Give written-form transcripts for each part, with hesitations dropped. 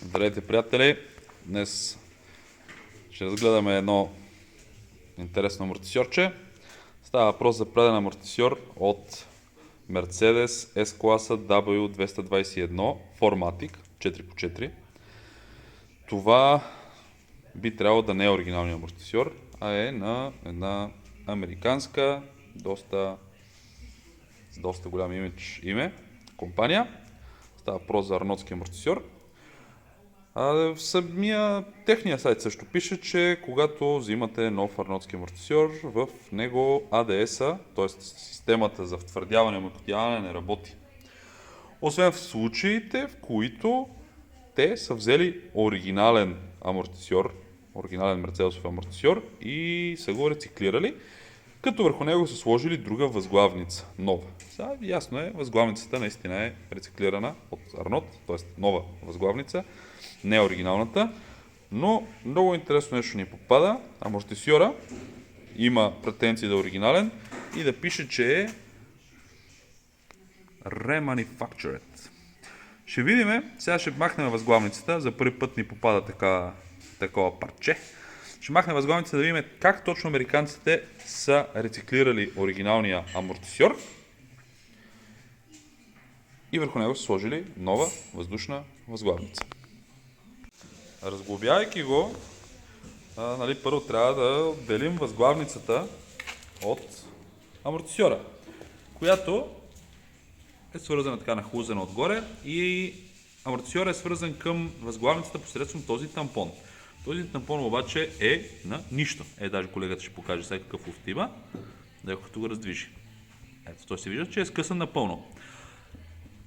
Здравейте, приятели! Днес ще разгледаме едно интересно амортисьорче. Става въпрос за преден амортисьор от Mercedes S-класа W221 4MATIC 4x4. Това би трябвало да не е оригиналният амортисьор, а е на една американска, с доста голям имидж компания. Става въпрос за арнотски амортисьор. В самия техния сайт също пише, че когато взимате нов арнотски амортисьор, в него ADS-а, т.е. системата за втвърдяване и омекотяване, не работи. Освен в случаите, в които те са взели оригинален амортисьор, оригинален мерцедесов амортисьор и са го рециклирали, като върху него са сложили друга възглавница, нова. Сега ясно е, възглавницата наистина е рециклирана от Арнот, т.е. нова възглавница, не оригиналната, но много интересно нещо ни попада. Амортисьора има претенции да е оригинален и да пише, че е remanufactured. Ще видим, сега ще махнем възглавницата, за първи път ни попада такова парче. Ще махнем възглавницата да видим как точно американците са рециклирали оригиналния амортисьор и върху него са сложили нова въздушна възглавница. Разглобявайки го, първо трябва да отделим възглавницата от амортисьора, която е свързана така нахлузена отгоре и амортисьора е свързан към възглавницата посредством този тампон. Този тампон обаче е на нищо. Даже колегата ще покаже сега какъв луфт има, докато го раздвижи. Ето, той се вижда, че е скъсан напълно.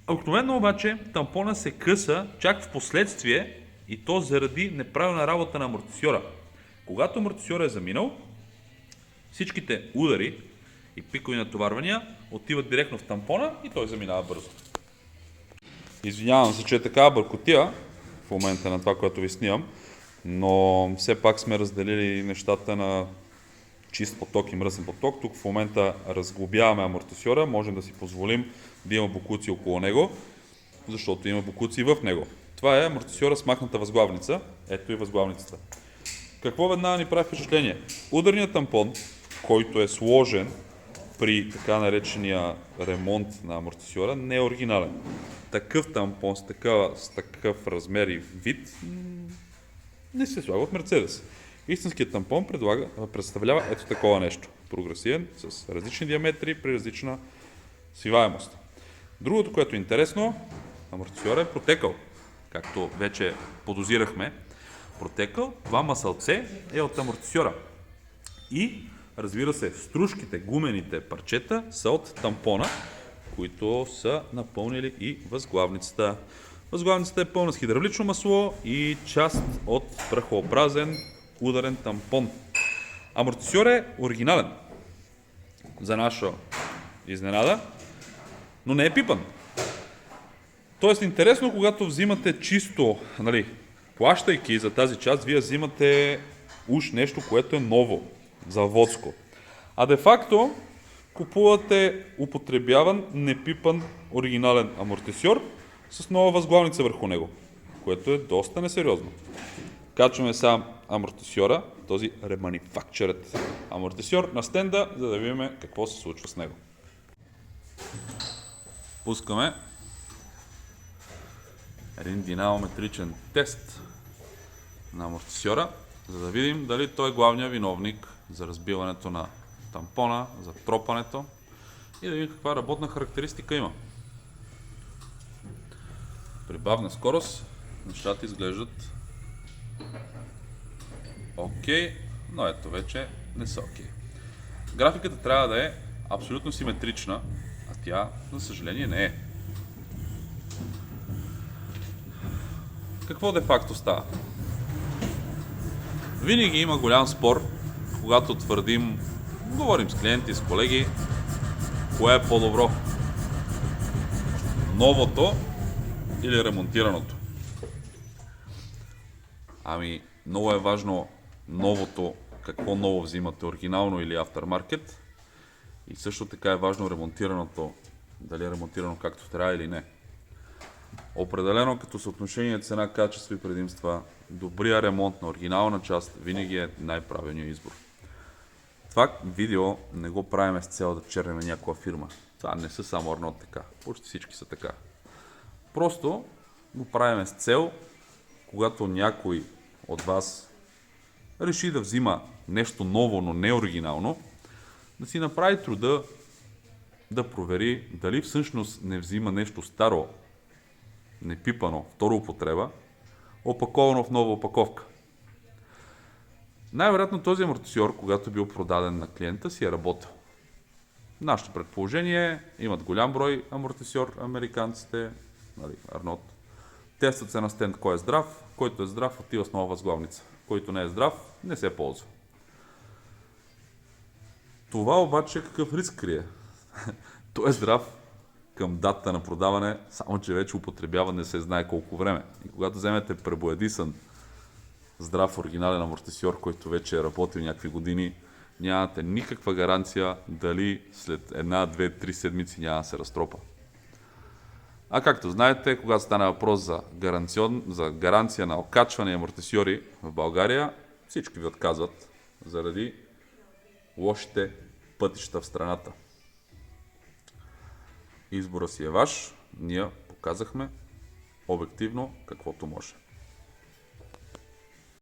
Обикновено обаче тампона се къса чак в последствие и то заради неправилна работа на амортисьора. Когато амортисьора е заминал, всичките удари и пикови натоварвания отиват директно в тампона и той заминава бързо. Извинявам се, че е такава бъркотия в момента на това, което ви снимам, но все пак сме разделили нещата на чист поток и мръсен поток. Тук в момента разглобяваме амортисьора, можем да си позволим да има бокуци около него, защото има бокуци в него. Това е амортисьора с махната възглавница. Ето и възглавницата. Какво веднага ни прави впечатление? Ударният тампон, който е сложен при така наречения ремонт на амортисьора, не е оригинален. Такъв тампон с такъв размер и вид не се слага от Мерцедес. Истинският тампон представлява ето такова нещо. Прогресивен, с различни диаметри при различна свиваемост. Другото, което е интересно, амортисьора е протекал. Както вече подозирахме, протекал, това масълце е от амортисьора. И, разбира се, стружките, гумените парчета са от тампона, които са напълнили и възглавницата. Възглавницата е пълна с хидравлично масло и част от прахообразен ударен тампон. Амортисьор е оригинален. За наша изненада, но не е пипан. Тоест интересно, когато взимате чисто, плащайки за тази част, вие взимате уж нещо, което е ново, заводско. А де-факто купувате употребяван, непипан оригинален амортисьор с нова възглавница върху него, което е доста несериозно. Качваме сам амортисьора, този remanufactured амортисьор на стенда, за да видим какво се случва с него. Пускаме един динамометричен тест на амортисьора, за да видим дали той е главният виновник за разбиването на тампона, за тропането и да видим каква работна характеристика има. При бавна скорост нещата изглеждат окей, но ето вече не са окей. Графиката трябва да е абсолютно симетрична, а тя, за съжаление, не е. Какво де-факто става? Винаги има голям спор, когато твърдим, говорим с клиенти, с колеги, кое е по-добро? Новото или ремонтираното? Много е важно новото, какво ново взимате, оригинално или aftermarket. И също така е важно ремонтираното, дали е ремонтирано както трябва или не. Определено като съотношение цена, качество и предимства, добрия ремонт на оригинална част винаги е най-правилният избор. Това видео не го правим с цел да чернем някаква фирма. Това не са само Арнот така. Почти всички са така. Просто го правим с цел, когато някой от вас реши да взима нещо ново, но не оригинално, да си направи труда да провери дали всъщност не взима нещо старо, непипано, втора употреба, опаковано в нова опаковка. Най-вероятно този амортисьор, когато е бил продаден на клиента, си е работил. Нашето предположение е, имат голям брой амортисьор американците, нали, Арнот. Тестват се на стенд кой е здрав, който е здрав отива с нова възглавница, който не е здрав не се ползва. Това обаче какъв риск крие? Той е здрав към датата на продаване, само че вече употребява не се знае колко време. И когато вземете пребоядисан здрав оригинален амортисьор, който вече е работил някакви години, нямате никаква гаранция дали след една, две, три седмици няма да се разтропа. А както знаете, когато стане въпрос за гаранция на окачване и амортисьори в България, всички ви отказват заради лошите пътища в страната. Избора си е ваш, ние показахме обективно каквото може.